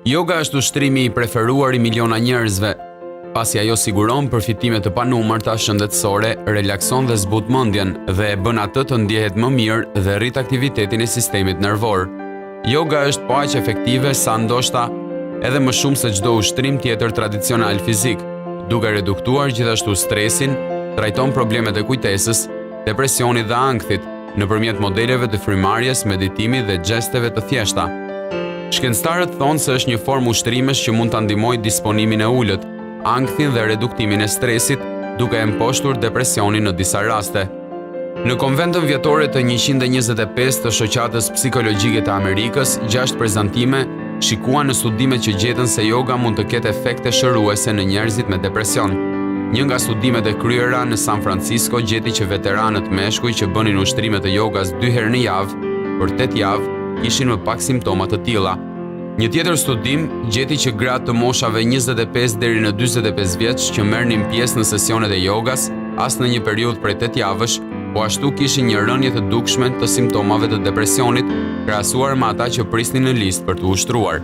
Yoga është ushtrimi i preferuar i miliona njerëzve, pasi ajo siguron përfitime të panumërta shëndetësore, relakson dhe zbut mendjen dhe e bën atë të ndjehet më mirë dhe rrit aktivitetin e sistemit nervor. Yoga është po aq efektive sa ndoshta edhe më shumë se çdo ushtrim tjetër tradicional fizik, duke reduktuar gjithashtu stresin, trajton problemet e kujtesës, depresionit dhe ankthit nëpërmjet modeleve të frymarrjes, meditimit dhe xhesteve të thjeshta. Shkencëtarët thonë se është një formë ushtrimesh që mund ta ndihmojë disponimin e ulët, ankthin dhe reduktimin e stresit, duke e mposhtur depresionin në disa raste. Në konventën vjetore të 125 të Shoqatës Psikologjike të Amerikës, 6 prezantime shikuan në studimet që gjetën se yoga mund të ketë efekte shëruese në njerëzit me depresion. Një nga studimet e kryera në San Francisco gjeti që veteranët meshkuj që bënin ushtrime të jogas 2 herë në javë, për 8 javë, kishin më pak simptoma të tilla. Një tjetër studim gjeti që gratë të moshave 25 deri në 45 vjeç që merrnin pjesë në sesionet e jogas, as në një periudhë prej 8 javësh, po ashtu kishin një rënje të dukshme të simptomave të depresionit, krahasuar me ata që prisnin në listë për të ushtruar.